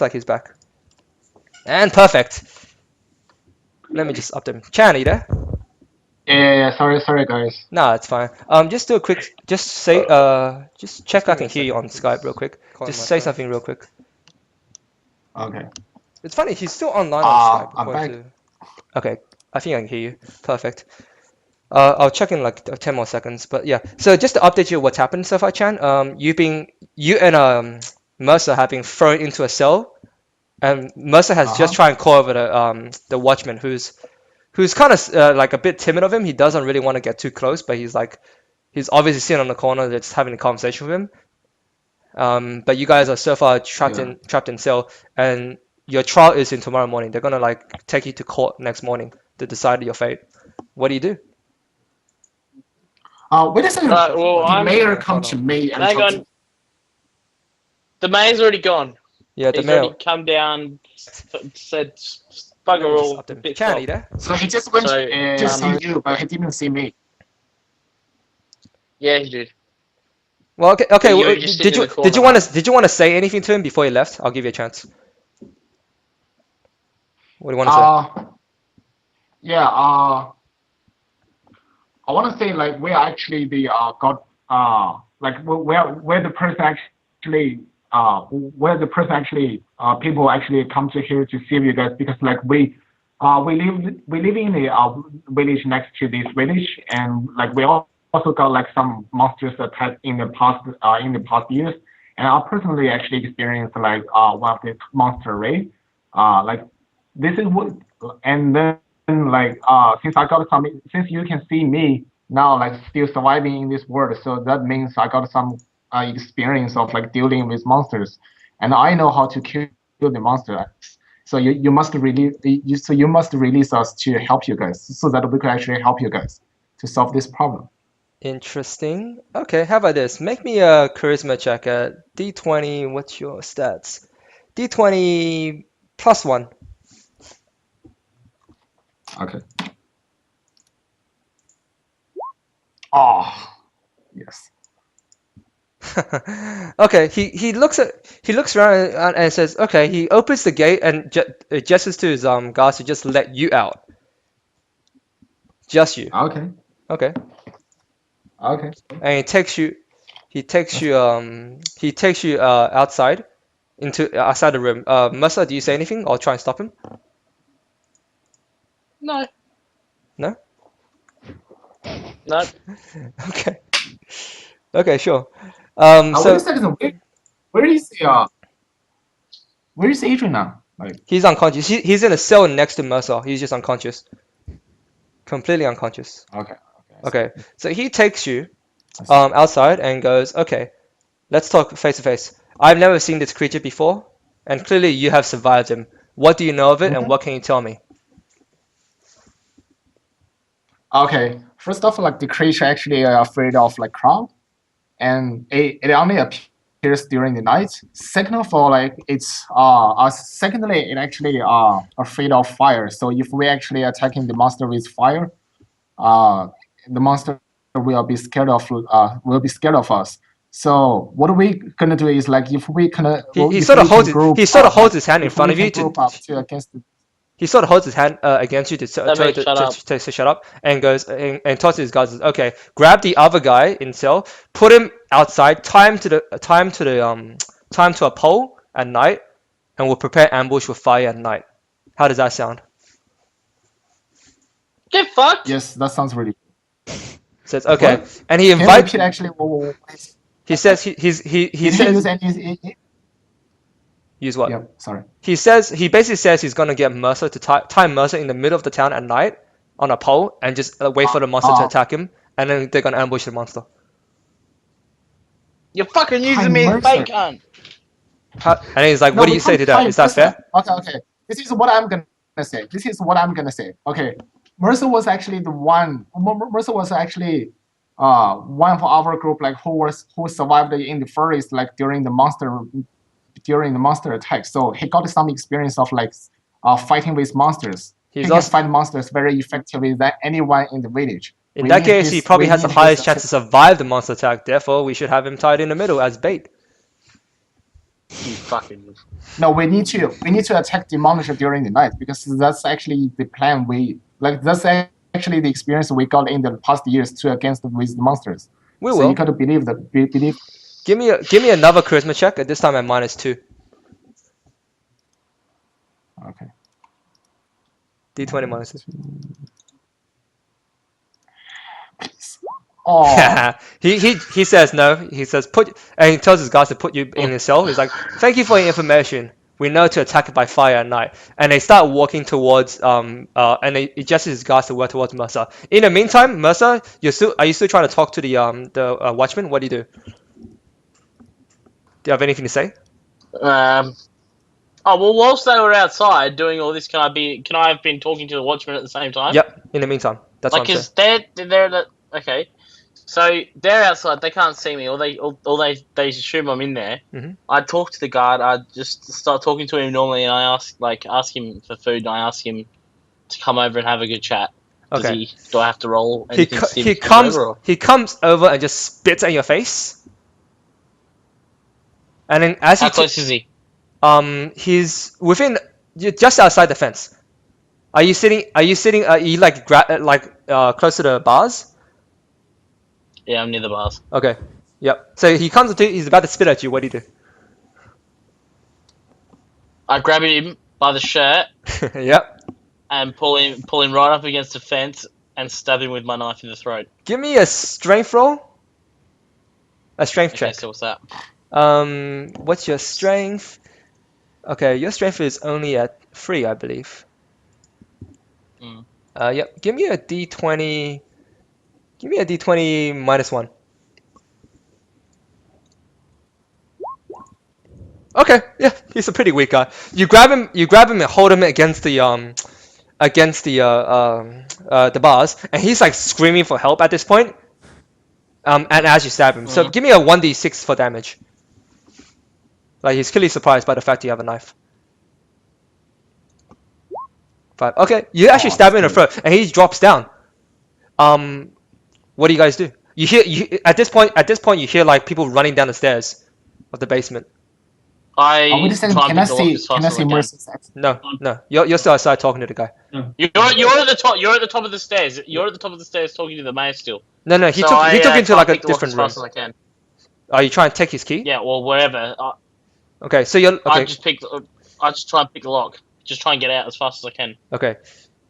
like he's back. And perfect. Let me just update him. Chan, are you there? Yeah. Sorry, guys. Nah, it's fine. Just do a quick, just check I can hear you on Skype real quick. Just say something real quick. Okay. It's funny, he's still online on Skype I'm according back. to. Okay, I think I can hear you. Perfect. I'll check in like 10 more seconds. But yeah, so just to update you what's happened so far, Chan. You and Mercer have been thrown into a cell, and Mercer has just Uh-huh. tried and call over the watchman, who's kind of like a bit timid of him. He doesn't really want to get too close, but he's obviously sitting on the corner, just having a conversation with him. But you guys are so far Yeah. trapped in cell, and your trial is in tomorrow morning. They're gonna like take you to court next morning to decide your fate. What do you do? Wait a second. Right, well, Did I'm. Mayor come to me and Hang talk to? on. The mayor's already gone. Yeah, the He's already mail. come down, said bugger all, bit Chan, are off. you there? So he just went So, to see you, but he didn't see me. yeah, he did. Well, okay, But okay. you were just sitting in the Did you corner, want mate. to say anything to him before he left? I'll give you a chance. What do you want to say? Yeah. I want to say like we're actually the got like where the person actually where the person actually people actually come to here to see you guys because like we live in the village next to this village and like we also got like some monsters attacked in the past years and I personally actually experienced like one of the monster raid like this is what and then like since you can see me now like still surviving in this world so that means I got some experience of like dealing with monsters and I know how to kill the monster so you must release us to help you guys so that we can actually help you guys to solve this problem. Interesting. Okay, how about this? Make me a charisma check at D20. What's your stats? D20 plus one. Okay. Oh yes. Okay, he looks around and says, okay. He opens the gate and gestures to his guards to just let you out. Just you. Okay. Okay. Okay. And he takes you outside into outside the room. Musa, do you say anything or try and stop him? No, No? no. Okay. Okay, sure. Wait a So second. Where is where is Adrian now? Like he's unconscious. He's in a cell next to Mercer. He's just unconscious. Completely unconscious. okay. Okay. I see. Okay. So he takes you I see. outside and goes, okay, let's talk face to face. I've never seen this creature before, and clearly you have survived him. What do you know of it, and Mhm. what can you tell me? Okay, first off, like the creature actually afraid of like crowd, and it only appears during the night. Second of all, like secondly, it actually afraid of fire. So if we actually attacking the monster with fire, uh, the monster will be scared of us. So what we gonna do is like if we can group He sort of up holds like his hand in if front we of you can to group up to against the, he sort of holds his hand against you to, That means shut up. shut up and goes and talks to his guards. Okay, grab the other guy in cell, put him outside, time to a pole at night, and we'll prepare ambush with fire at night. How does that sound? Get fucked. yes, that sounds really Says okay, what? and he Can you invite. repeat actually He says he did he says use any? use what? Yeah, sorry. He basically says he's gonna get Mercer to time Mercer in the middle of the town at night on a pole and just wait for the monster to Uh, attack him, and then they're gonna ambush the monster. You're fucking using Time me as bait, Mercer. cunt. And he's like, No, what do we you say can't to that? time Is that Mercer. fair? Okay. This is what I'm gonna say. Okay. Mercer was actually the one. Mercer was actually one of our group like who survived in the forest like during the monster attack. So he got some experience of like fighting with monsters. He's He can also fight monsters very effectively than anyone in the village. in that case, he probably We has the need his highest chance to survive the monster attack. Therefore, we should have him tied in the middle as bait. You fucking. No, we need to attack Demolisher during the night because that's actually the plan that's actually the experience we got in the past years to against with the monsters. We So you will. gotta believe that believe. Give me another charisma check. At this time at -2. Okay. D20 -2. Oh, he says no. He says and he tells his guys to put you in his cell. He's like, thank you for your information. We know to attack it by fire at night. And they start walking towards and he gestures his guys to work towards Mercer. In the meantime, Mercer, are you still trying to talk to the watchman? What do you do? Do you have anything to say? Oh well, whilst they were outside doing all this, can I have been talking to the watchman at the same time? Yep. In the meantime, that's Like, what I'm saying. cause they're okay. So they're outside. They can't see me, or they assume I'm in there. Mhm. I talk to the guard. I just start talking to him normally, and I ask him for food, and I ask him to come over and have a good chat. Okay. Do I have to roll He anything to see if he he comes comes over? Or? he comes over and just spits in your face. And then as How close is he? he's within just outside the fence. Are you sitting? Are you like close to the bars? Yeah, I'm near the bars. Okay. Yep. So he comes to. He's about to spit at you. What do you I grab him by the shirt do? Yep. and pull him right up against the fence and stab him with my knife in the throat. Give me a strength roll. A strength Okay, check. so what's that? What's your strength? Okay, your strength is only at 3, I believe. Mm. Yep. Give me a d20. Give me a d20 -1. Okay, yeah, he's a pretty weak guy. You grab him and hold him against the bars, and he's like screaming for help at this point. And as you stab him, so Mm. give me a 1d6 for damage. Like he's clearly surprised by the fact you have a knife. 5. Okay, you actually stab him in the throat, and he drops down. What do you guys do? At this point you hear like people running down the stairs of the basement. wait a second. Try and Can I pick the lock see? as Can fast I as see I can. Mercy's No, you're still outside talking to the guy. You're at the top. You're at the top of the stairs. You're at the top of the stairs talking to the mayor still. No, he took I you into try like and a pick the lock different as room. fast as I can. Are you trying to take his key? Yeah, or wherever. Okay, so you're I okay. just try and pick the lock. Just try and get out as fast as I can. Okay,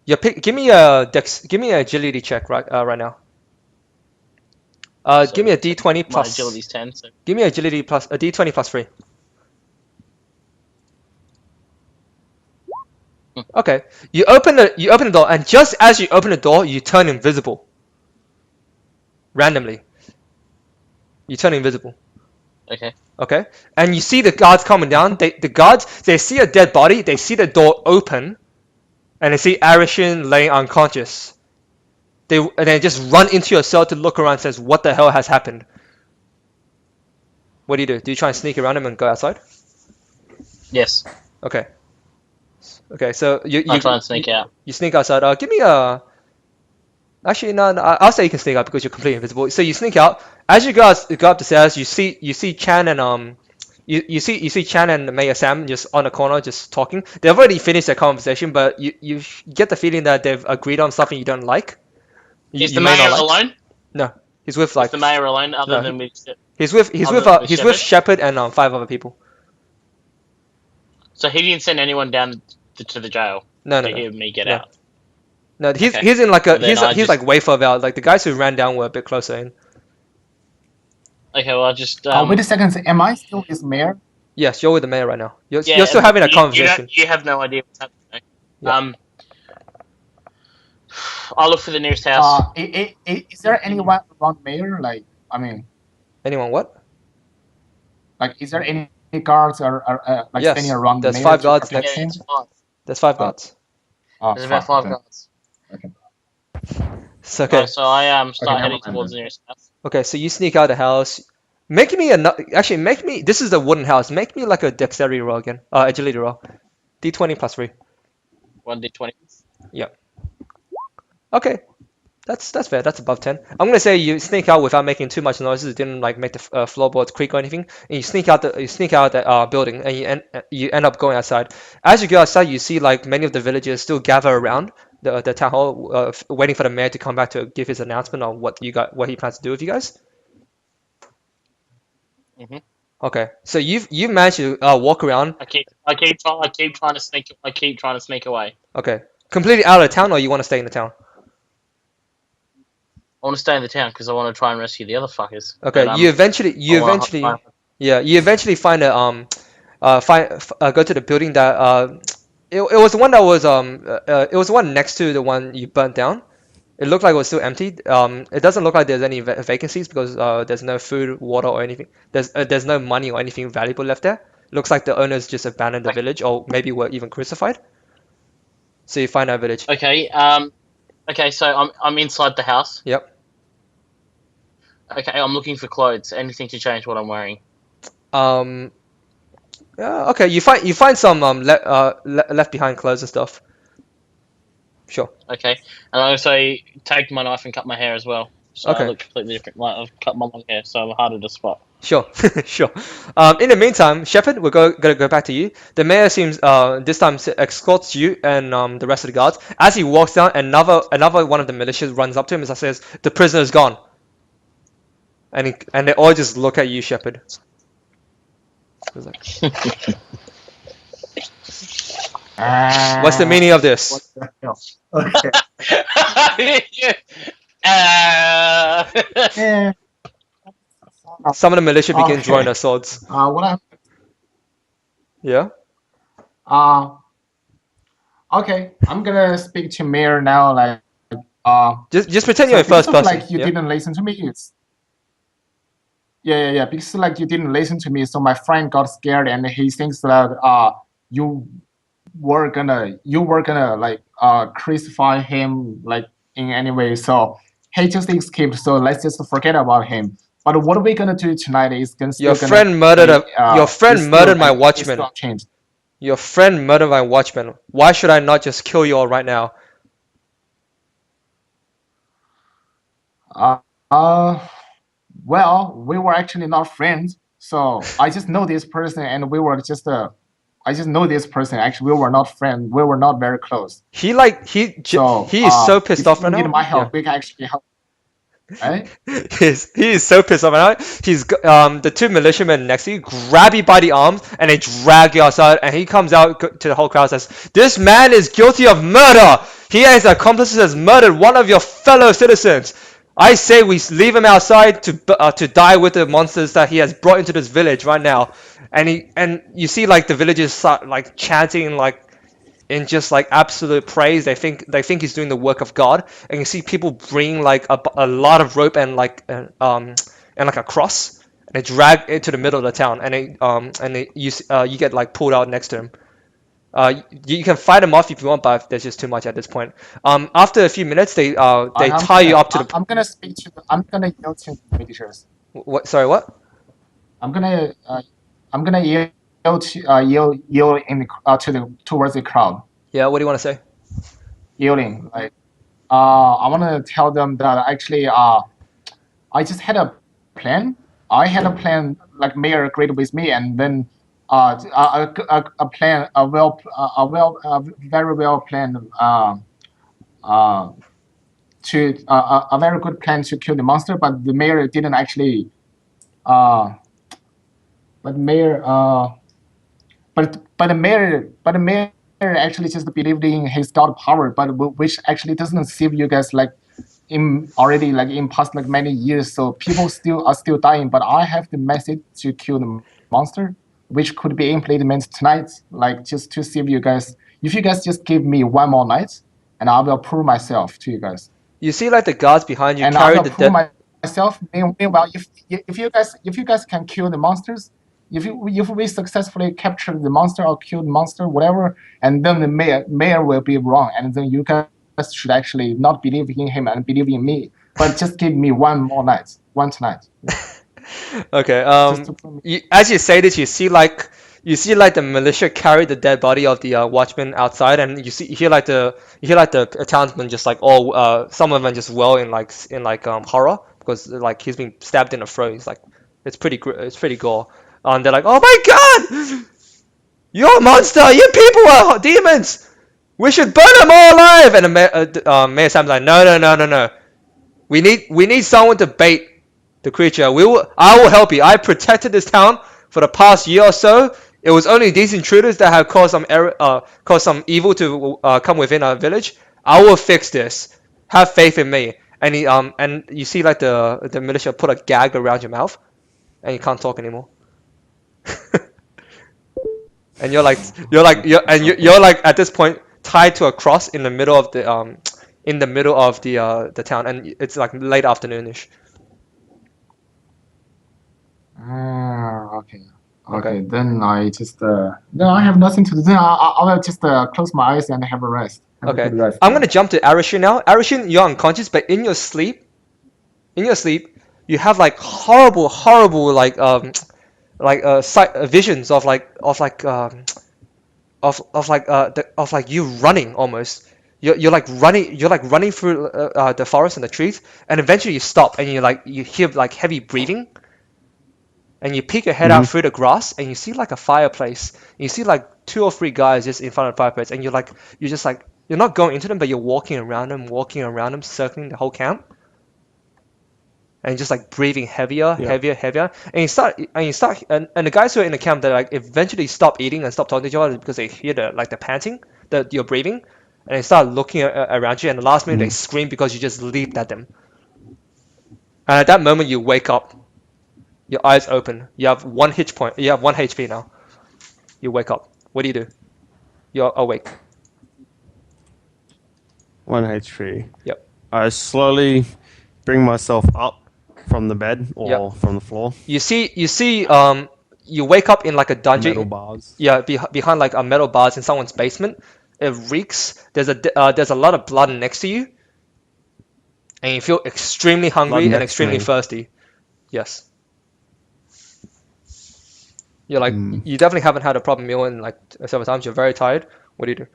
give me a give me a agility check right now. So Give me a d20 my plus. agility's 10. So. Give me agility plus a d20 plus 3. Okay, you open the door, and just as you open the door, you turn invisible. Randomly, you turn invisible. Okay. Okay, and you see the guards coming down. The guards see a dead body. They see the door open, and they see Arishin laying unconscious. They just run into your cell to look around and says, what the hell has happened? What do you do? Do you try and sneak around him and go outside? Yes. Okay. Okay, so I try and sneak out. you sneak outside. Give me a... Actually, no, I'll say you can sneak out because you're completely invisible. So you sneak out. As you go up the stairs, you see Chan and you see Chan and Mayor Sam just on the corner just talking. They've already finished their conversation, but you get the feeling that they've agreed on something you don't like. Is You the may not mayor like. alone? No, he's with Is like the mayor alone other no, than with... he's with Shepard and 5 other people. So he didn't send anyone down to the jail No, to hear me get no. out? No, he's Okay. he's in like Well, then I he's just- like way further out. Like the guys who ran down were a bit closer in. Okay, well, I just... wait a second. Am I still his mayor? Yes, you're with the mayor right now. You're Yeah, still having a you conversation. You have no idea what's happening. Yeah. I'll look for the nearest house. Is there anyone around mayor? Like, I mean, Anyone what? like, is there any guards or like Yes, standing around there's mayor 5 to guards protect next- Yeah, him? it's 5. There's 5 guards. Oh, There's about 5 okay. guards. Okay. So, okay. So I start never heading mind towards then. the nearest house. Okay, so you sneak out the house. Make me. This is the wooden house. Make me like a dexterity roll again. Agility roll. D20 plus 3. 1d20. Okay. That's fair. That's above 10. I'm gonna say you sneak out without making too much noises. It didn't like make the floorboards creak or anything. And you sneak out the building, and you end up going outside. As you go outside, you see like many of the villagers still gather around the town hall, waiting for the mayor to come back to give his announcement on what he plans to do with you guys. Hmm. Okay, so you've managed to walk around. I keep trying to sneak away. Okay, completely out of the town, or you want to stay in the town? I want to stay in the town because I want to try and rescue the other fuckers. Okay, But I you want to. eventually, yeah, you eventually find a go to the building that it was the one that was it was the one next to the one you burnt down. It looked like it was still empty. It doesn't look like there's any vacancies because there's no food, water, or anything. There's no money or anything valuable left there. Looks like the owners just abandoned the village, or maybe were even crucified. So you find that village. Okay. Okay. So I'm inside the house. Yep. Okay. I'm looking for clothes. Anything to change what I'm wearing. Um. Yeah, okay. You find some left behind clothes and stuff. Sure. Okay. And I also take my knife and cut my hair as well. So I Okay. look completely different. Like I've cut my long hair, so I'm harder to spot. Sure, sure. In the meantime, Shepard, gonna go back to you. The mayor seems this time escorts you and the rest of the guards. As he walks down, another one of the militias runs up to him and says, "The prisoner's gone." And they all just look at you, Shepard. He's like, "What's the meaning of What this?" the hell? Okay. Yeah. Some of the militia begin drawing Okay. their swords. What I Yeah. uh okay, I'm gonna speak to Mayor now. Like Just pretend you're so in because first of person. like you Yeah. didn't listen to me. It's yeah. Because like you didn't listen to me, so my friend got scared and he thinks that you you were gonna like crucify him like in any way. So he just escaped. So let's just forget about him. But what are we gonna do tonight is gonna Your still gonna friend murdered like your is friend still murdered my like it's watchman. still changed. Your friend murdered my watchman. Why should I not just kill you all right now? Uh, uh well, we were actually not friends. So I just know this person and we were just I just know this person. Actually, we were not friends. We were not very close. He like So he is so pissed if off you right need now. my Yeah. help, we can actually help. Right? He is so pissed off right now. The two militiamen next to you grab you by the arms and they drag you outside. And he comes out to the whole crowd and says, "This man is guilty of murder. He and his accomplices has murdered one of your fellow citizens. I say we leave him outside to die with the monsters that he has brought into this village right now." And you see like the villagers start like chanting like in just like absolute praise. They think he's doing the work of God, and you see people bring like a lot of rope and like a cross, and they drag it to the middle of the town, you get like pulled out next to him. You can fight him off if you want, but there's just too much at this point. After a few minutes, they tie you up to the I'm gonna speak to I'm gonna yell to the villagers. what? Sorry, what? I'm gonna yell to yell in the, to the towards the crowd, Yeah, what do you want to say? yelling like I want to tell them that actually I just had a plan. I had a plan like Mayor agreed with me, and then a plan very well planned uh, a very good plan to kill the monster, but the mayor didn't actually uh, but mayor but the mayor actually just believed in his god power, but which actually doesn't save you guys like in already like in past like many years. So people still are still dying, but I have the message to kill the monster, which could be implemented tonight, like just to save you guys. If you guys just give me one more night, and I will prove myself to you guys. You see like the guards behind you And I carry will the prove dead. myself. Meanwhile, if you guys can kill the monsters, if we successfully capture the monster or kill the monster, whatever, and then the mayor will be wrong, and then you guys should actually not believe in him and believe in me, but just give me one more night, one tonight. Okay. Just to prove me. As you say this, you see like you see like the militia carry the dead body of the watchman outside, and you hear like the townsmen just like all some of them just wail in like horror because like he's been stabbed in the throat. He's like it's pretty gore. And they're like, oh my god, you're a monster. You people are demons. We should burn them all alive. And Mayor Sam's like, no. We need someone to bait the creature. I will help you. I protected this town for the past year or so. It was only these intruders that have caused some evil to come within our village. I will fix this. Have faith in me. And you see like the militia put a gag around your mouth, and you can't talk anymore. And you're like at this point tied to a cross in the middle of the town, and it's like late afternoonish. Okay. Okay. Then I just no, I have nothing to do. Then I will just close my eyes and have a rest. Have a Okay. good rest. I'm gonna jump to Arashin now. Arashin, you're unconscious, but in your sleep, you have like horrible visions of you running almost. You're like running through the forest and the trees, and eventually you stop and you hear like heavy breathing, and you peek your head out through the grass and you see like a fireplace. And you see like 2 or 3 guys just in front of the fireplace, and you're not going into them, but you're walking around them, circling the whole camp. And just like breathing heavier, heavier, and and the guys who are in the camp, they like eventually stop eating and stop talking to each other because they hear the panting that you're breathing, and they start looking around you. And the last minute they scream because you just leaped at them. And at that moment you wake up, your eyes open. You have 1 hit point. You have 1 HP now. You wake up. What do you do? You're awake. 1 HP. Yep. I slowly bring myself up from the bed or from the floor. You wake up in like a dungeon. Metal bars. Yeah, behind like a metal bars in someone's basement. It reeks. There's a lot of blood next to you, and you feel extremely hungry and extremely thirsty. Yes. You're like you definitely haven't had a proper meal in like several times. You're very tired. What do you do?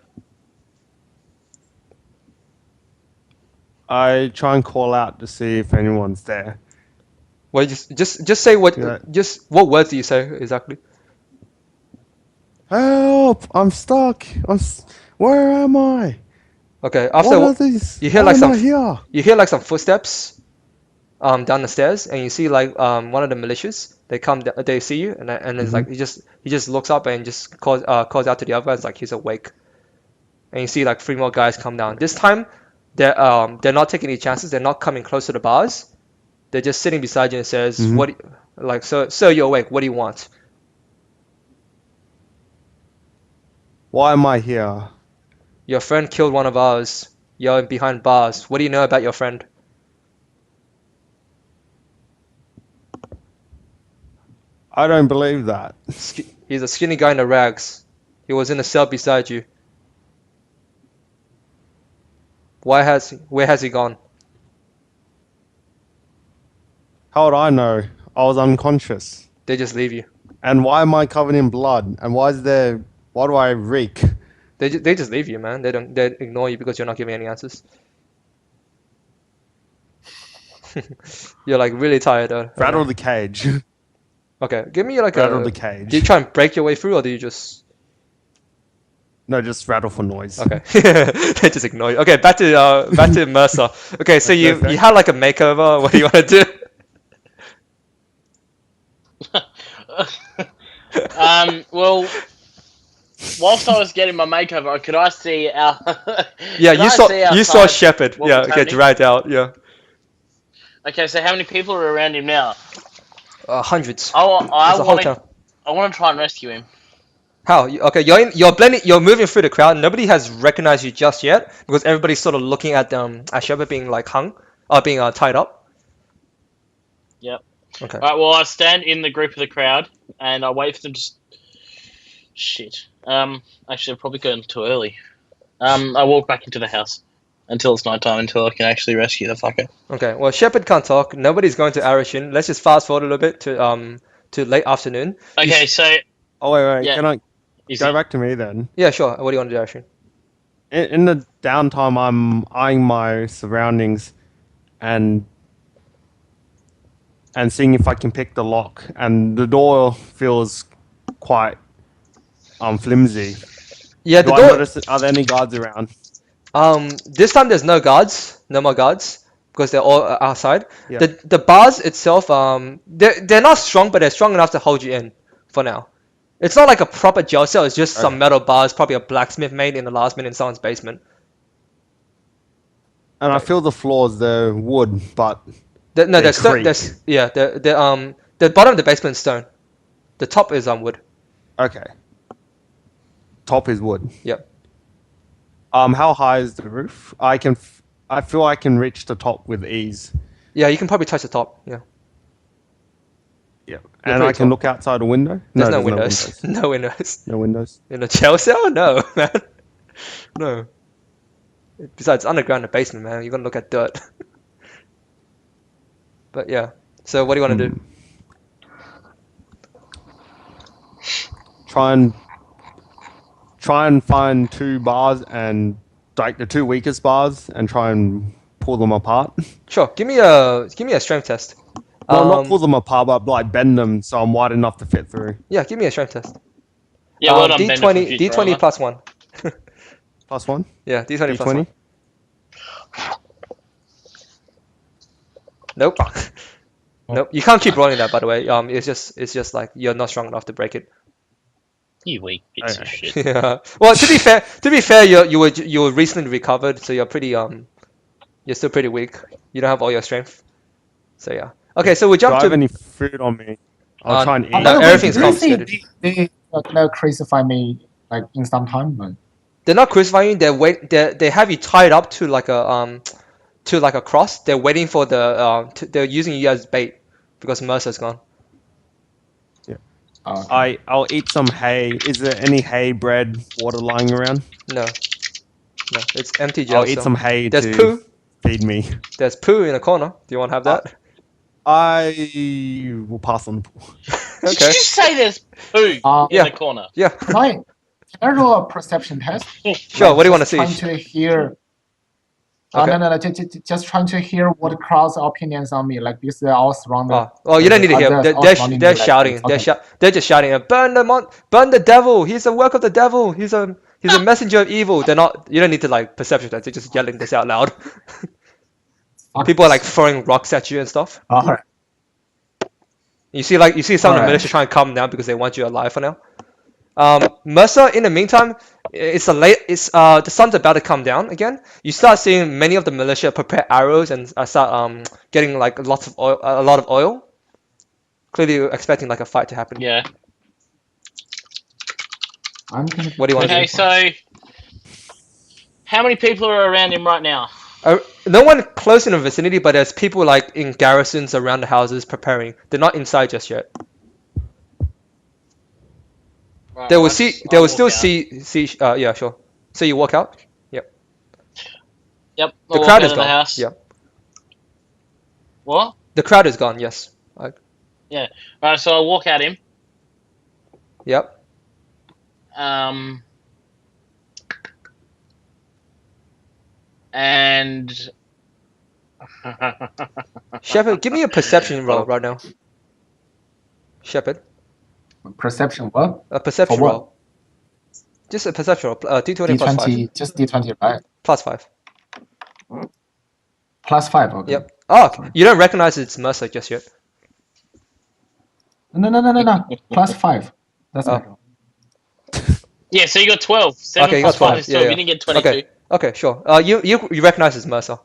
I try and call out to see if anyone's there. Well, just say what what words do you say exactly? Help! I'm stuck. Where am I? Okay. What After are these? you hear Why like am I here? you hear like some footsteps down the stairs, and you see like one of the militias. They see you, and it's like he just looks up and just calls out to the other guys like he's awake. And you see like 3 more guys come down. This time they're not taking any chances. They're not coming close to the bars. They're just sitting beside you and says, "So you're awake. What do you want?" Why am I here? Your friend killed one of ours. You're behind bars. What do you know about your friend? I don't believe that. He's a skinny guy in the rags. He was in the cell beside you. Where has he gone? How would I know? I was unconscious. They just leave you. And why am I covered in blood? And why do I reek? They just leave you, man. They ignore you because you're not giving any answers. You're like really tired. Rattle the cage. Okay, give me like rattle the cage. Do you try and break your way through, or do you just? No, just rattle for noise. Okay, they just ignore you. Okay, back to Mercer. Okay, so you had like a makeover. What do you want to do? Well, whilst I was getting my makeover, could I see our? Yeah, you saw Shepard. Yeah, get dragged out. Yeah. Okay, so how many people are around him now? Hundreds. I whole town. want to try and rescue him. How? Okay, you're moving through the crowd. Nobody has recognized you just yet because everybody's sort of looking at Shepard being like hung or being tied up. Yep. Okay. Alright, well I stand in the group of the crowd and I wait for them to shit. Actually I've probably gone too early. I walk back into the house until it's nighttime until I can actually rescue the fucker. Okay, well Shepard can't talk. Nobody's going to Arashin. Let's just fast forward a little bit to late afternoon. Okay, so Oh wait, Yeah. can I Easy. go back to me then? Yeah, sure. What do you want to do, Ashwin? In the downtime, I'm eyeing my surroundings and seeing if I can pick the lock. And the door feels quite flimsy. Yeah, Do the I door. notice? Are there any guards around? This time there's no guards, no more guards, because they're all outside. Yeah. The bars itself, they're not strong, but they're strong enough to hold you in for now. It's not like a proper jail cell. It's just some Okay. metal bars, probably a blacksmith made in the last minute in someone's basement. And I Right. feel the floors, they're wood, but No, they there's stone. creak. Yeah, the bottom of the basement is stone. The top is wood. Okay. Top is wood. Yep. How high is the roof? I feel I can reach the top with ease. Yeah, you can probably touch the top. Yeah. Yeah. You're And pretty I can tall. look outside a window? There's no There's no windows. windows. No windows. No windows. In a jail cell? No, man. No. Besides, underground in the basement, man. You're gonna look at dirt. But yeah. So what do you want to do? Try and find two bars and like the two weakest bars and try and pull them apart. Sure. Give me a strength test. Well, not pull them apart, but like bend them so I'm wide enough to fit through. Yeah, give me a strength test. Yeah, well done, Bender, from D20 Futurama. plus one. +1? Yeah, D20 plus D20? one. Nope. Nope. You can't keep rolling that, by the way. It's just like you're not strong enough to break it. You weak bits of Okay. shit. Yeah. Well, to be fair, you were recently recovered, so you're pretty you're still pretty weak. You don't have all your strength. So yeah. Okay, so we Do I jump have to any food on me? I'll try and eat. no, By the way, everything's do you think confiscated. they are gonna crucify me like in some time? But They're not crucifying you. They have you tied up to like a cross. They're waiting for they're using you as bait because Mercer's gone. I'll eat some hay. Is there any hay, bread, water lying around? No, no, it's empty jail I'll eat cell. some hay There's to poo. feed me. There's poo in the corner. Do you want to have that? I will pass on the pool. Did Okay. you just say there's poo Yeah. in the corner? Yeah. can I roll a perception test? Sure. What do you want to Trying see? to hear. Okay. No, just trying to hear what crowd's opinions on me. Like this, they're all surrounded. Oh, you don't need to hear. Others all surrounding They're me, like, shouting. okay. They're just shouting. Burn the devil. He's a work of the devil. He's a messenger of evil. They're not. You don't need to like perception test. They're just yelling this out loud. Fuck. People are like throwing rocks at you and stuff. All right. You see some of the Alright. militia trying to calm down because they want you alive for now. Mercer, in the meantime, the sun's about to come down again. You start seeing many of the militia prepare arrows and start getting like a lot of oil. Clearly, you're expecting like a fight to happen. Yeah. I'm gonna. What do you want to Okay, do? so how many people are around him right now? No one close in the vicinity, but there's people like in garrisons around the houses preparing. They're not inside just yet. Right, They will let's- see. I'll They will walk still out. see. Yeah, sure. So you walk out. Yep. The I'll walk crowd out is of the gone. house. Yeah. What? The crowd is gone. Yes. Right, so I walk at him. Yep. And Shepard, give me a perception roll right now. Shepard, Perception what? a perception For what? roll. Just a perception roll. D20 plus 5. D20, just D20, right? Plus 5. +5. Okay. Yep. Oh, you don't recognize it's Mercer just yet. No. +5. That's Oh. better. yeah, so you got 12. 7 Okay, you plus got 12. 5 is 12. Yeah. You didn't get 22. Okay. Okay, sure. You recognize it's Mercer.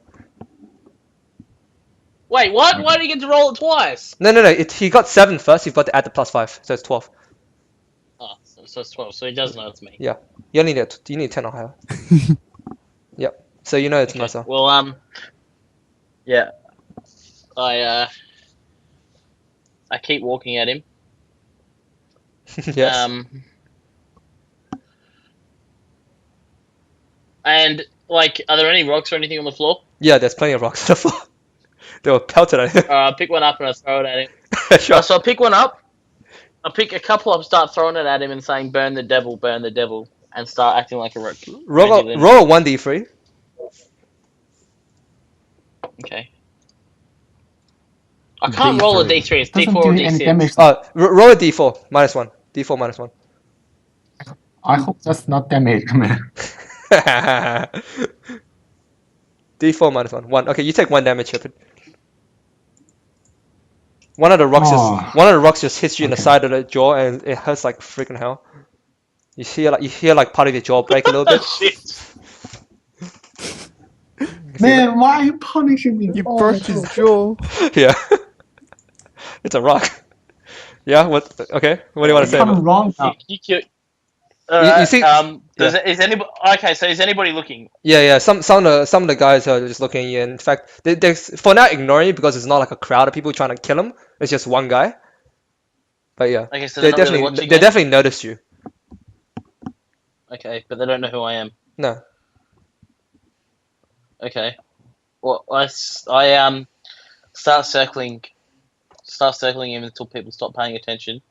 Wait, what? Why did you get to roll it twice? No. He got 7 first. You've got to add the plus 5, so it's 12. Oh, so it's 12. So he does know it's me. You only need you need 10 or higher. Yep. So you know it's Okay, Mercer. well, yeah. I keep walking at him. Yes. And like, are there any rocks or anything on the floor? Yeah, there's plenty of rocks on the floor. They were pelted at him. I pick one up and I throw it at him. Sure. So I pick one up. I pick a couple up, start throwing it at him, and saying burn the devil," and start acting like a Reggie Lynn. Roll a 1d3. Okay. I can't roll a D3. D3. It's Doesn't D4 do or any damage. D6. Roll a d4 -1. D4 -1. I hope that's not damage, man. D4 -1. 1. Okay, you take 1 damage, Shepard. One of the rocks just hits you in the Okay. side of the jaw, and it hurts like freaking hell. You hear like part of your jaw break a little bit. Shit. Man, why are you punishing me? You Oh broke my his God. jaw. Yeah, it's a rock. Yeah. What? Okay. What do you want to say Kind about? of wrong now. You You see? Is anybody okay? So is anybody looking? Yeah. Some of the guys are just looking at you. In fact, they're for now ignoring you because it's not like a crowd of people trying to kill him. It's just one guy. But yeah, Okay, so they're not really watching. they definitely noticed you. Okay, but they don't know who I am. No. Okay. Well, I start circling him until people stop paying attention.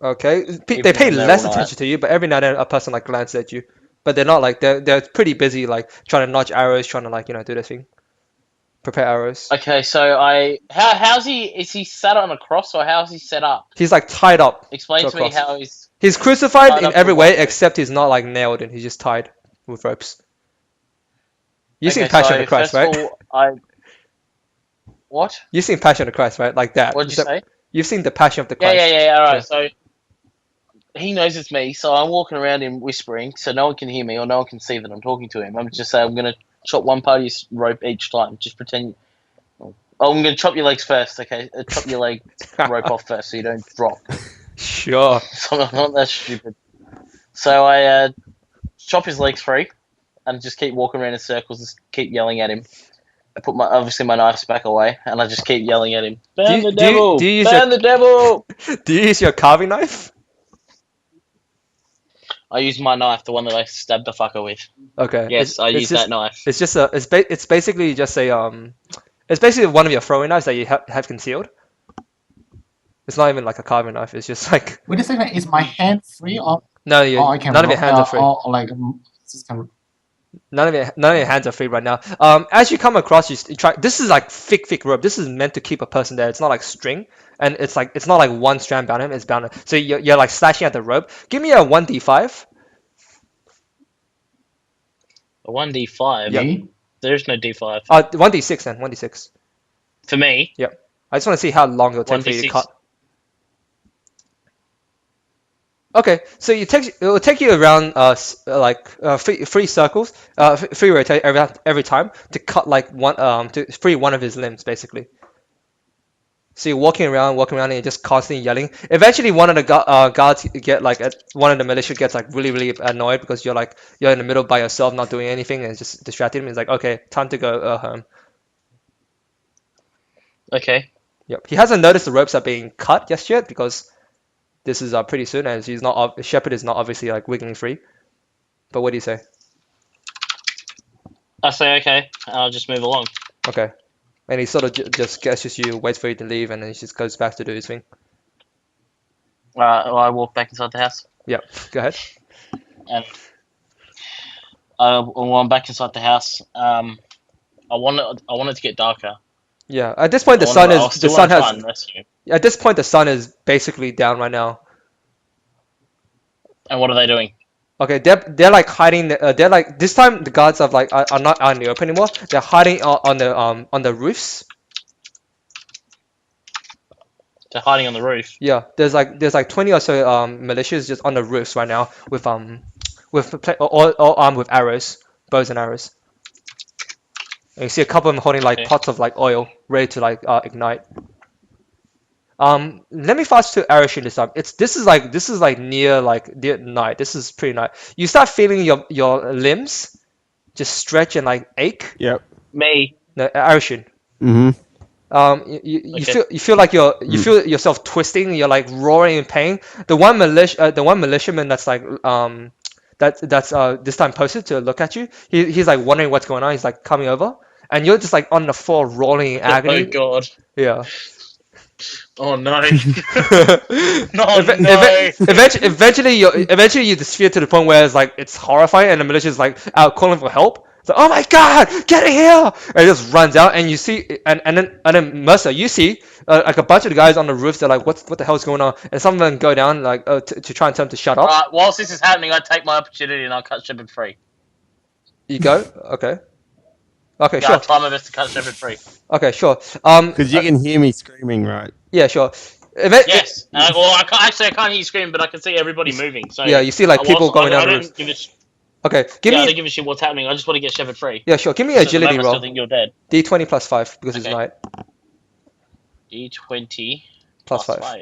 Okay. Keep They pay him there less all night. attention to you, but every now and then a person like glances at you. But they're not like they're pretty busy like trying to notch arrows, trying to like do their thing, prepare arrows. Okay, so how's he? Is he sat on a cross or how's he set up? He's like tied up. Explain to a to me cross. how he's. He's crucified Tied in up to every what, way though? except he's not like nailed in. He's just tied with ropes. You've Okay, seen Passion so of the Christ, first right? of all, What? You've seen Passion of the Christ, right? Like that. What'd you say? You've seen the Passion of the Yeah, Christ. yeah. All right. Yeah. So he knows it's me, so I'm walking around him whispering, so no one can hear me or no one can see that I'm talking to him. I'm just saying I'm gonna chop one part of your rope each time. Just pretend. Oh, I'm gonna chop your legs first, okay? Chop your leg rope off first, so you don't drop. Sure. So I'm not that stupid. So I chop his legs free, and just keep walking around in circles, just keep yelling at him. I put obviously my knives back away, and I just keep yelling at him. Burn the devil! Burn the devil! Do you use your carving knife? I use my knife, the one that I stabbed the fucker with. Okay. Yes, I use that knife. It's just it's basically just it's basically one of your throwing knives that you have concealed. It's not even like a carving knife. It's just like Wait a second, is my hand free or no, I can none of your hands are free. or like just can None of your hands are free right now. As you come across, you try. This is like thick rope. This is meant to keep a person there. It's not like string, and it's not like one strand bound him. It's bound. So you're like slashing at the rope. Give me a 1d5. A 1d5? Yep. me? There's no d5. 1d6 then. 1d6. For me? Yep. I just want to see how long it'll take for you to 1d6. cut. Okay, so it will take you around three circles, free rotate every time to cut like one to free one of his limbs basically. So you're walking around, and you're just constantly yelling. Eventually, one of the guards get like one of the militia gets like really annoyed because you're in the middle by yourself, not doing anything, and it's just distracting him. He's like, okay, time to go home. Okay. Yep. He hasn't noticed the ropes are being cut just yet because this is pretty soon, and Shepherd is not obviously like wiggling free. But what do you say? I say okay, I'll just move along. Okay. And he sort of just gestures you, waits for you to leave, and then he just goes back to do his thing. I walk back inside the house. Yep. Go ahead. And when I'm back inside the house, I want it to get darker. Yeah. At this point, At this point, the sun is basically down right now. And what are they doing? Okay, they're like hiding. They're like this time the guards are not out in the open anymore. They're hiding on the roofs. They're hiding on the roof. Yeah, there's like 20 or so militias just on the roofs right now with all armed with arrows, bows and arrows. And you see a couple of them holding like pots of like oil ready to like ignite. Let me fast to Arashin this time. This is like near night. This is pretty night. You start feeling your limbs just stretch and like ache. Yep. Me. No, Arashin. Mm-hmm. You feel like you feel yourself twisting. You're like roaring in pain. The one militiaman that's like that's this time posted to look at you. He's like wondering what's going on. He's like coming over, and you're just like on the floor rolling in agony. Oh god. Yeah. Oh no. Eve- No, eve- no. eventually you dispute to the point where it's horrifying, and the militia's like out calling for help. It's like, oh my god, get in here! And it just runs out, and you see, and then Mercer, you see like a bunch of the guys on the roofs. They're like, what the hell's going on? And some of them go down like to try and tell them to shut up. Alright, whilst this is happening, I take my opportunity and I'll cut Shepard free. You go, okay, okay, Yeah, sure, I'll try my best to cut Shepard free. okay, sure. Because you can hear me screaming, right? Yeah, sure. Yes. I can't hear you scream, but I can see everybody moving. So Yeah, you see like people going down the roofs. Okay, I don't give a shit what's happening. I just want to get Shepard free. Yeah, sure. Give me an So at the agility moment, I roll. still think you're dead. D20 plus 5 because it's Okay. night. D20 Plus plus 5.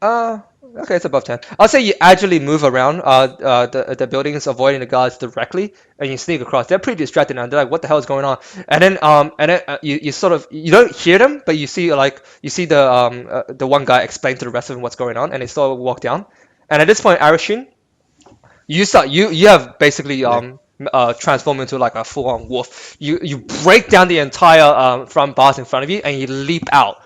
5. Okay, it's above 10. I'll say you agilely move around the buildings, avoiding the guards directly, and you sneak across. They're pretty distracted now. They're like, "What the hell is going on?" And then you sort of you don't hear them, but you see the one guy explain to the rest of them what's going on, and they sort of walk down. And at this point, Arashin, you have basically transformed into like a full-on wolf. You break down the entire front bars in front of you, and you leap out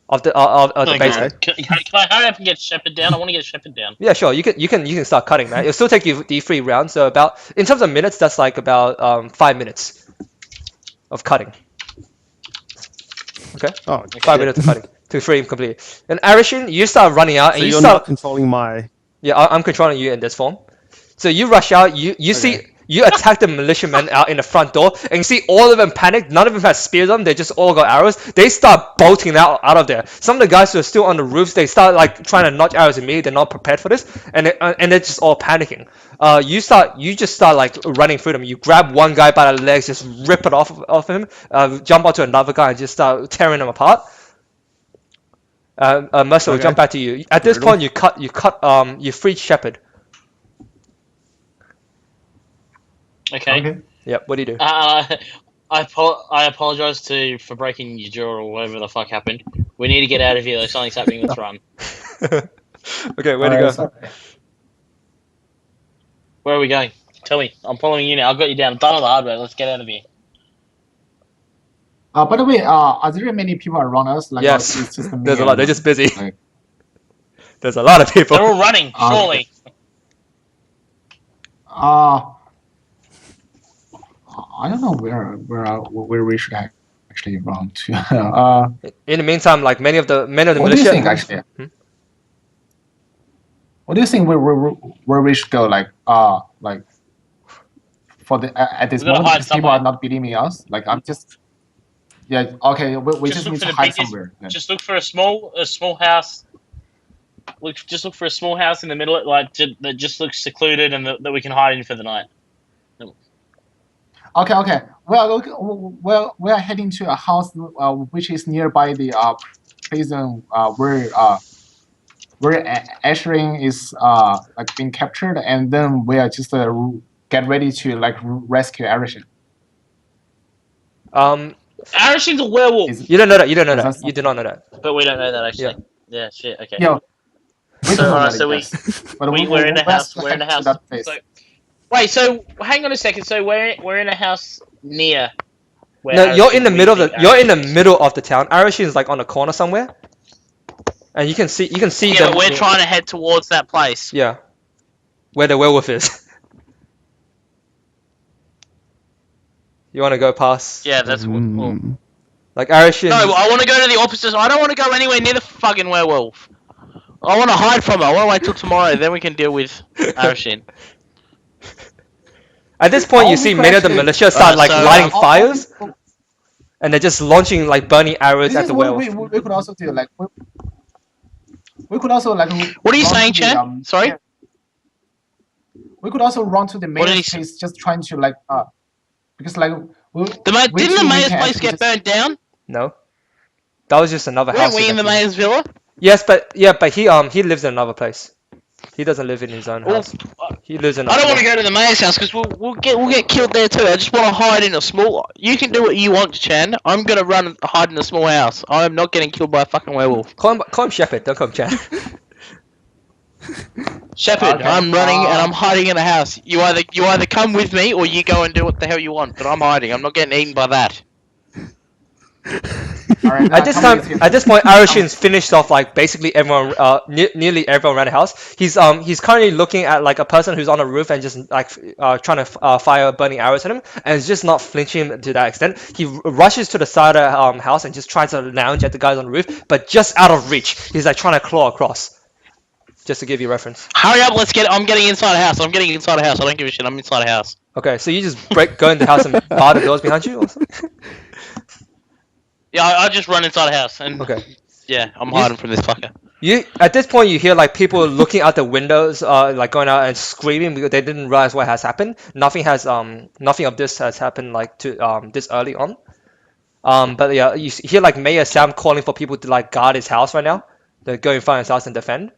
of the Okay. basement. Can I hurry up and get Shepard down? I want to get Shepard down. Yeah, sure. You can start cutting, man. It'll still take you the 3 rounds. So about in terms of minutes, that's like about 5 minutes of cutting. Okay, Oh, 5 minutes of cutting to free complete. And Arishin, you start running out, so and you you're start. not controlling my. Yeah, I'm controlling you in this form. So you rush out. You see. Okay. You attack the militiamen out in the front door, and you see all of them panic. None of them have spears on. They just all got arrows. They start bolting out of there. Some of the guys who are still on the roofs, they start like trying to notch arrows at me. They're not prepared for this, and they're just all panicking. You just start like running through them. You grab one guy by the legs, just rip it off him. Jump onto another guy and just start tearing them apart. Mercer will Okay. jump back to you. At this point, you free Shepard. Okay. Yep. What do you do? I apologize for breaking your jaw or whatever the fuck happened. We need to get out of here. There's something's happening. Let's run. Okay, where to go? Sorry. Where are we going? Tell me. I'm following you now. I've got you down. I've done all the hard work. Let's get out of here. By the way, are there many people around us? Like, Yes. it's just me There's a lot. They're and, just busy. like, There's a lot of people. They're all running, surely. I don't know where we should actually run to. In the meantime, like many of the What do you militia. think actually? Hmm? What do you think where we should go? Like for the at this We gotta moment, hide because people somewhere. are not believing us. Like I'm just okay. We just look need for to the hide biggest- somewhere. Then. Just look for a small house. Just look for a small house in the middle, that just looks secluded and that we can hide in for the night. Okay. Well, we are heading to a house which is nearby the prison where Asherin is like being captured, and then we are just get ready to like rescue Arishin. Arishin's a werewolf, You don't know that. You don't know Is that. that You do not know that. but we don't know that actually. Yeah shit. Okay. Yeah. We So, don't know alright, that so yes. But we're in a house. we'll We're in a head to house. that place. So, wait. So hang on a second. So we're in a house near. Where No, you're Arishin- in the we middle of think the. You're in the Arishin is. middle of the town. Arashin is like on a corner somewhere, and you can see. Yeah, them. but we're trying to head towards that place. Yeah, where the werewolf is. You want to go past? Yeah, that's. Mm. Like Arashin. No, I want to go to the opposite. I don't want to go anywhere near the fucking werewolf. I want to hide from her. I want to wait till tomorrow. Then we can deal with Arishin. At this point, Oh, you we see could many of the actually- militia start like so- lighting Oh, fires, and they're just launching like burning arrows This at is the what werewolf. we could also do. Like we could also like. What are you run saying, to the, Chen? Sorry? We could also run to the What did he mayor's place, just trying to like because like Didn't the mayor's place get burnt down? No, that was just another Weren't house. we in the eventually. mayor's villa? Yes, but he lives in another place. He doesn't live in his own Well, house. He lives in. I don't want to go to the mayor's house because we'll get killed there too. I just want to hide in a small. You can do what you want, Chan. I'm gonna hide in a small house. I'm not getting killed by a fucking werewolf. Call him Shepherd. Don't call him Chan. Shepard, Okay. I'm running and I'm hiding in a house. You either come with me or you go and do what the hell you want. But I'm hiding. I'm not getting eaten by that. All right, At this come time, with you. at this point, Arashin's finished off like basically everyone, nearly everyone around the house. He's currently looking at like a person who's on a roof and just like trying to fire burning arrows at him, and is just not flinching to that extent. He rushes to the side of the house and just tries to lounge at the guys on the roof, but just out of reach. He's like trying to claw across. Just to give you reference. Hurry up, let's get. I'm getting inside a house. I'm getting inside a house. I don't give a shit. I'm inside a house. Okay, so you just go in the house and bar the doors behind you, or something? Yeah, I just run inside a house and. Okay. Yeah, I'm hiding from this fucker. You at this point you hear like people looking out the windows, like going out and screaming because they didn't realize what has happened. Nothing of this has happened like to this early on. But yeah, you hear like Mayor Sam calling for people to like guard his house right now. To go in front of his house and defend.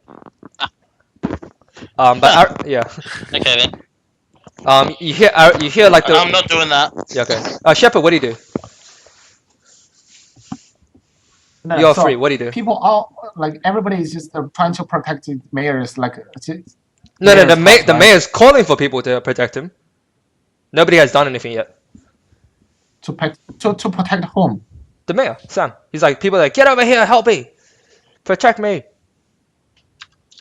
Yeah. Okay then. You hear like the. I'm not doing that. Yeah, okay. Shepard, what do you do? No, You're so free. What do you do? people all like everybody is just trying to protect the mayors like No, the mayor's house, right? mayor's calling for people to protect him. Nobody has done anything yet. To protect whom? The mayor, Sam. He's like, people are like, get over here, help me, protect me.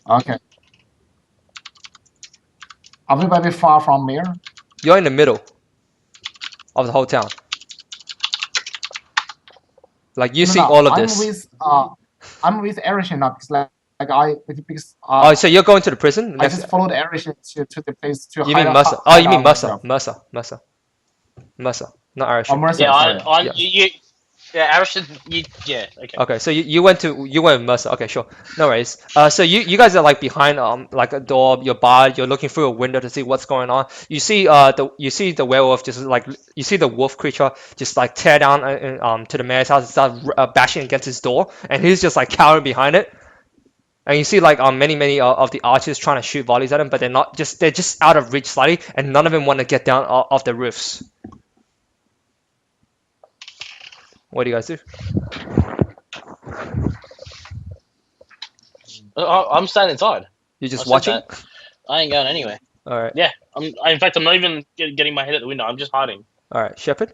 Okay. Are we very far from mayor? You're in the middle of the whole town. Like you see all of this. I'm with Erishin now because Oh, so you're going to the prison? I just followed Erishin to the place to You hide mean Mercer? out- Oh, hide you mean out Mercer? myself. Mercer, not Oh, Irish. Mercer, Yeah, sorry. you. Yeah, Arishon. Yeah. Okay. Okay, so you went with Mercer. Okay, sure, no worries. So you guys are like behind like a door. You're barred. You're looking through a window to see what's going on. You see the werewolf just like you see the wolf creature just like tear down to the mayor's house and start bashing against his door, and he's just like cowering behind it. And you see like many of the archers trying to shoot volleys at him, but they're just out of reach slightly, and none of them want to get down off the roofs. What do you guys do? I'm staying inside. You're just I said watching? that. I ain't going anywhere. All right. Yeah. In fact, I'm not even getting my head at the window. I'm just hiding. All right, Shepard.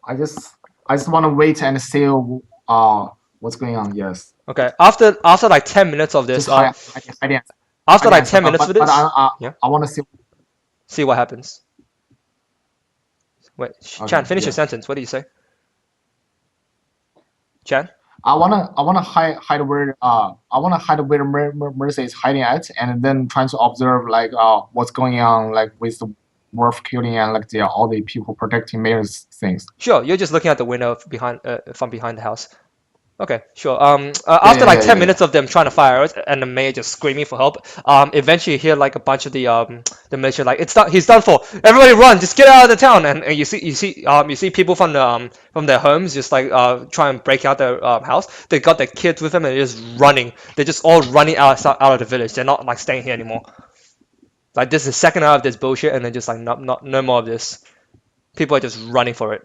I just want to wait and see what's going on. Yes. Okay. After like 10 minutes of this, after like 10 minutes of this, yeah. I want to See what happens. Wait, Okay, Chan, finish yeah. your sentence. What do you say? Chan? I wanna hide where Mercy is hiding at, and then trying to observe like what's going on like with the wolf killing and like all the people protecting Mayor's things. Sure, you're just looking at the window from behind the house. Okay, sure. After like 10 minutes of them trying to fire arrows and the mayor just screaming for help, eventually you hear like a bunch of the militia like he's done for. Everybody run, just get out of the town. And you see people from their homes just like try and break out their house. They got their kids with them and they're just running. They're just all running out of the village. They're not like staying here anymore. Like this is the second hour of this bullshit, and then just like no more of this. People are just running for it.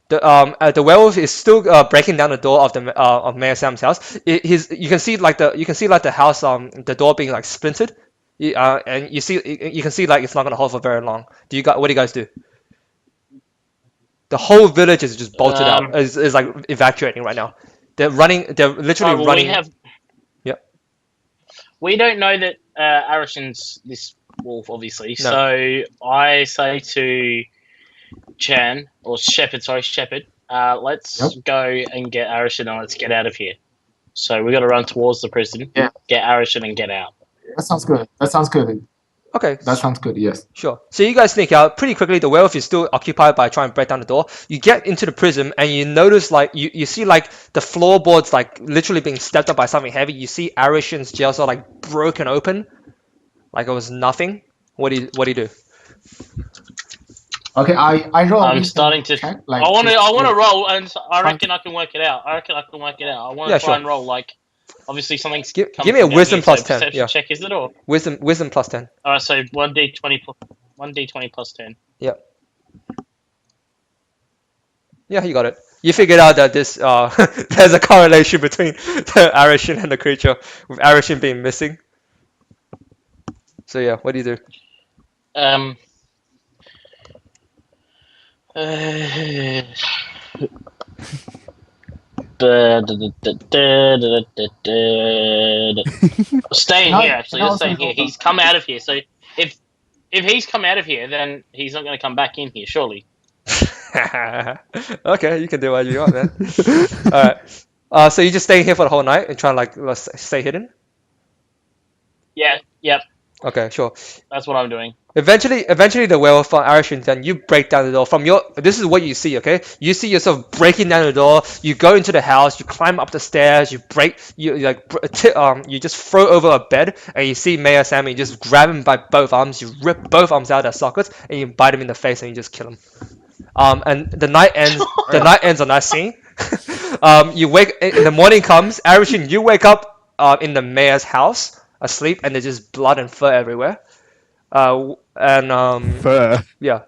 The werewolf is still breaking down the door of Mayor Sam's house. You can see like the house the door being like splintered, and you can see like it's not gonna hold for very long. What do you guys do? The whole village is just bolted out. Is like evacuating right now. They're running. They're literally running. Yep. We don't know that Arishon's this wolf, obviously. No. So I say to Chan or Shepard, let's go and get Arishon and let's get out of here. So we got to run towards the prison, Yeah. get Arishon and get out. That sounds good. Okay. That sounds good. Yes. Sure. So you guys sneak out pretty quickly. The werewolf is still occupied by trying to break down the door. You get into the prison and you notice like you see like the floorboards like literally being stepped up by something heavy. You see Arishon's jail cell like broken open, like it was nothing. What do you do? Okay. I roll. I'm starting to. check, I want to roll, and I Fine. reckon I can work it out. I want Yeah, to try sure. and roll like. Obviously, something's Give coming me a down wisdom here, plus so 10. perception Yeah. check, is it or? Wisdom plus 10. All right, so 1d20 plus 10. Yep. Yeah, you got it. You figured out that this there's a correlation between the Arishin and the creature, with Arishin being missing. So yeah, what do you do? Um. Staying here, actually. Let's stay here. He's come out of here, so if he's come out of here, then he's not going to come back in here, surely. Okay, you can do what you want, man. All right. So you just staying here for the whole night and trying like let's stay hidden? Yeah. Yep. Okay, sure. That's what I'm doing. Eventually, the werewolf on Arishin, then you break down the door from your. This is what you see, okay? You see yourself breaking down the door. You go into the house. You climb up the stairs. You break. You just throw over a bed, and you see Maya Sammy. You just grab him by both arms. You rip both arms out of their sockets, and you bite him in the face, and you just kill him. And the night ends. The night ends on that scene. You wake. The morning comes. Arishin, you wake up in the mayor's house, asleep, and there's just blood and fur everywhere. Fur. Yeah,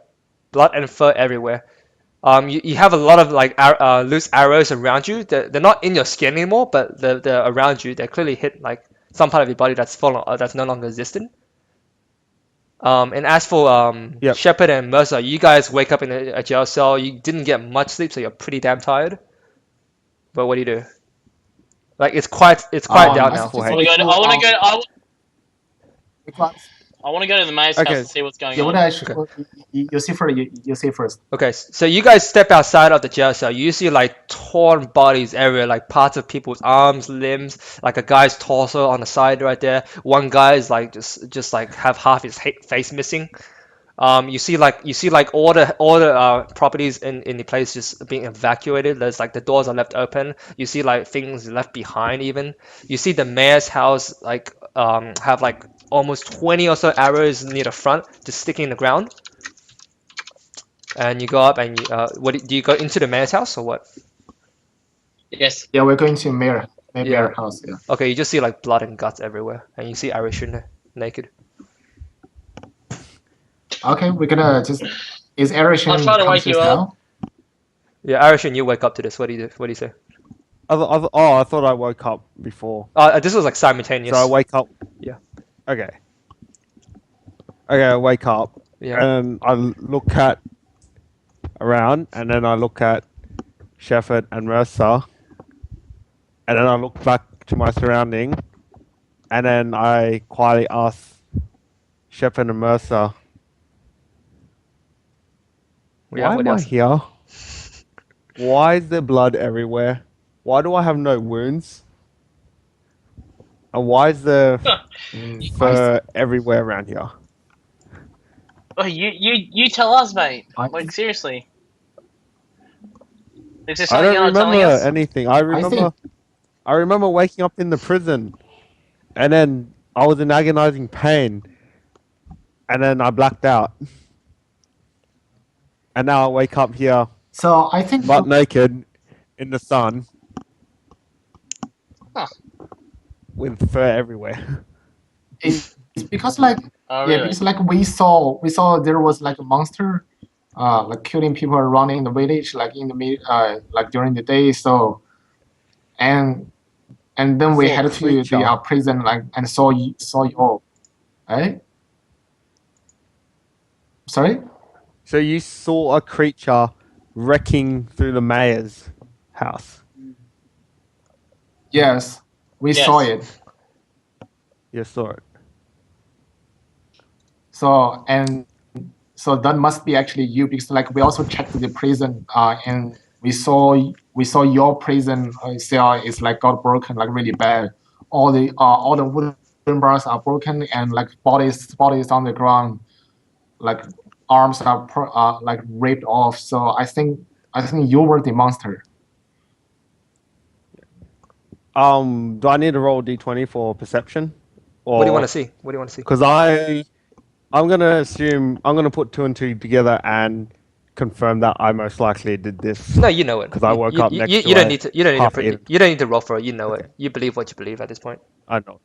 blood and fur everywhere. You have a lot of like loose arrows around you. They're not in your skin anymore, but they're around you. They clearly hit like some part of your body that's fallen, that's no longer existent. And as for Yep. Shepard and Mercer, you guys wake up in a jail cell. You didn't get much sleep, so you're pretty damn tired. But what do you do? Like it's quiet down I now. For I want to go. I want to go. because I want to go to the mayor's house Okay. and see what's going yeah, what on. I should, you see first. You see first. Okay, so you guys step outside of the jail cell. You see like torn bodies everywhere, like parts of people's arms, limbs, like a guy's torso on the side right there. One guy is like just like have half his face missing. You see like all the properties in the place just being evacuated. There's like the doors are left open. You see like things left behind even. You see the mayor's house like have like almost 20 or so arrows near the front just sticking in the ground. And you go up and do you go into the mayor's house or what? Yes. Yeah, we're going to Mayor Yeah. house. Yeah. Okay, you just see like blood and guts everywhere, and you see Arishin naked. Okay, we're gonna just. Is Erishin I'll try to wake conscious you up. now? Yeah, Arishin, you wake up to this. What do you do? What do you say? I thought I woke up before. This was like simultaneous. So I wake up. Yeah. Okay. Okay, I wake up Yeah. and I look at around, and then I look at Shepard and Mercer, and then I look back to my surrounding, and then I quietly ask Shepard and Mercer, Yeah, "Why what am I else? here? Why is there blood everywhere? Why do I have no wounds? And why is there fur everywhere around here?" Oh, you tell us, mate. I- Like seriously. Is there I something don't you're not telling remember us? anything. think- I remember waking up in the prison, and then I was in agonizing pain, and then I blacked out, and now I wake up here, So I think butt naked, in the sun, Huh. with fur everywhere. it's because like Oh, yeah, really? because like we saw there was like a monster, like killing people around in the village, like in the like during the day. So, and then we Saw a headed to the creature. prison, like and saw you all, right? Sorry. So you saw a creature wrecking through the mayor's house. Yes, we Yes. saw it. You saw it. So so that must be actually you because like we also checked the prison, and we saw your prison cell is like got broken like really bad. All the wooden bars are broken and like bodies on the ground, like arms are like ripped off. So I think you were the monster. Do I need to roll D20 for perception? Or What do you want to see? What do you want to see? Because I'm gonna assume I'm gonna put two and two together and confirm that I most likely did this. No, you know it. 'Cause I woke up next to You don't a need to. You don't need to. half-eaten. You don't need to roll for it. You know it. You believe what you believe at this point. I know.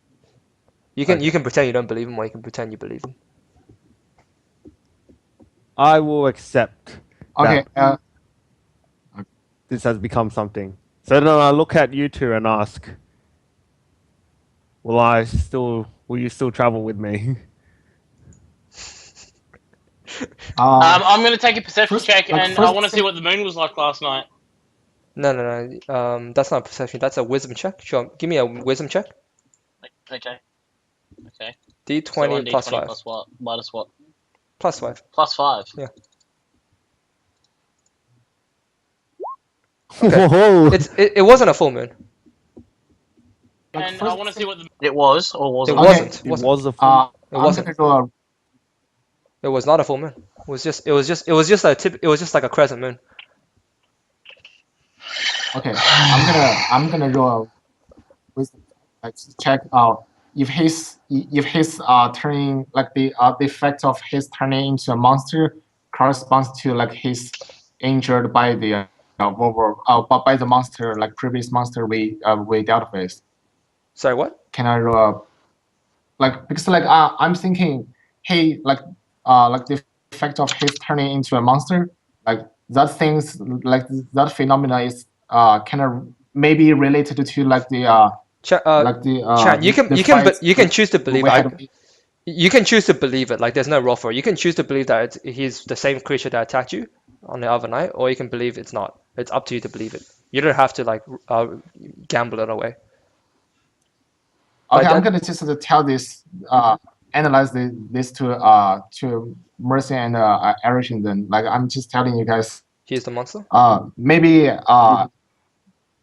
You can Okay. pretend you don't believe him, or you can pretend you believe him. I will accept Okay. this has become something. So then I look at you two and ask, will you still travel with me? I'm going to take a perception First, check, like and I first want to see thing, what the moon was like last night. No. That's not a perception. That's a wisdom check. Sure. Give me a wisdom check. Okay. So D20 plus D20 5. plus what? Minus what? Plus 5. Plus 5. Yeah. Okay. Whoa! It wasn't a full moon. like And I first want to see thing, what it was or It wasn't. okay. wasn't. It was a full. It I'm wasn't. gonna go. It was not a full moon. It was just like a crescent moon. Okay, I'm gonna roll with like check if his turning like the effect of his turning into a monster corresponds to like his injured by the by the monster like previous monster we dealt with. Sorry, what? Can I roll like because like I'm thinking hey like the effect of his turning into a monster like that things like that phenomena is kind of maybe related to like the like Chan, the fights you can choose to believe we it. had. You can choose to believe it. Like there's no rule for it. You can choose to believe that he's the same creature that attacked you on the other night, or you can believe it's not. It's up to you to believe it. You don't have to like gamble it away. Okay, But I'm that gonna just tell this analyze this to Mercy and Erishin then like I'm just telling you guys he's the monster. maybe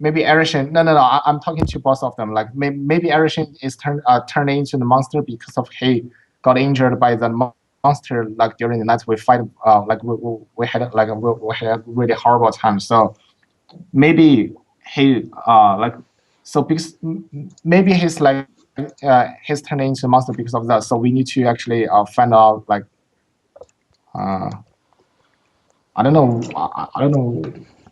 maybe Erishin. No. I'm talking to both of them. Like maybe Erishin is turned into the monster because of he got injured by the monster. Like during the night we fight. Like we had like we had a really horrible time. So maybe he like so because maybe he's turned into a monster because of that. So we need to actually find out like I don't know. I don't know.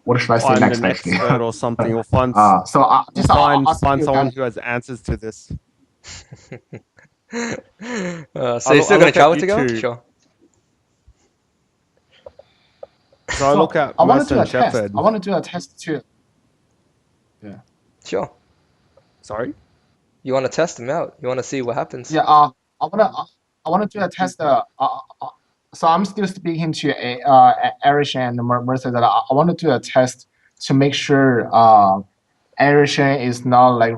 What should I say Find next? an Actually, expert or something, or find so or just I'll see find you someone guys. who has answers to this. So you're I still gonna look at travel you together? two. Sure. So I look So at I want to Mercer do a and test. Shepherd. I want to do a test too. Yeah. Sure. Sorry. You want to test him out. You want to see what happens. Yeah. I wanna do a test. So I'm still speaking to Erish and Mercer that I want to do a test to make sure Erish is not like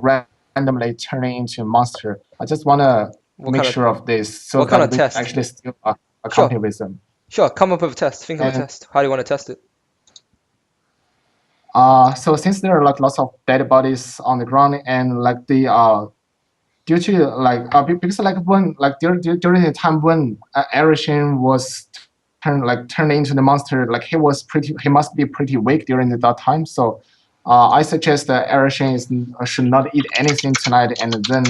randomly turning into a monster. I just want to What make kind of sure of this so what kind of that we test? actually still Sure. accompany with them. Sure. Come up with a test. Think of a And test. How do you want to test it? so since there are like lots of dead bodies on the ground and like the due to like because like when like during the time when Erishin was turned into the monster, like he must be pretty weak during that time. So I suggest that Erishin should not eat anything tonight and then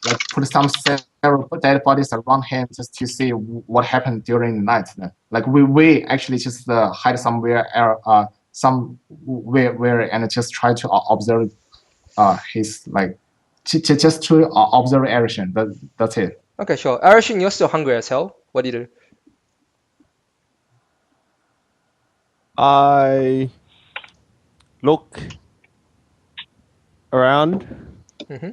like put some several dead bodies around him just to see what happened during the night. Like we actually just hide somewhere somewhere where and just try to observe his like just to observe everything. That's it. Okay, sure. Arishin, you're still hungry as hell. What do you do? I look around Mm-hmm.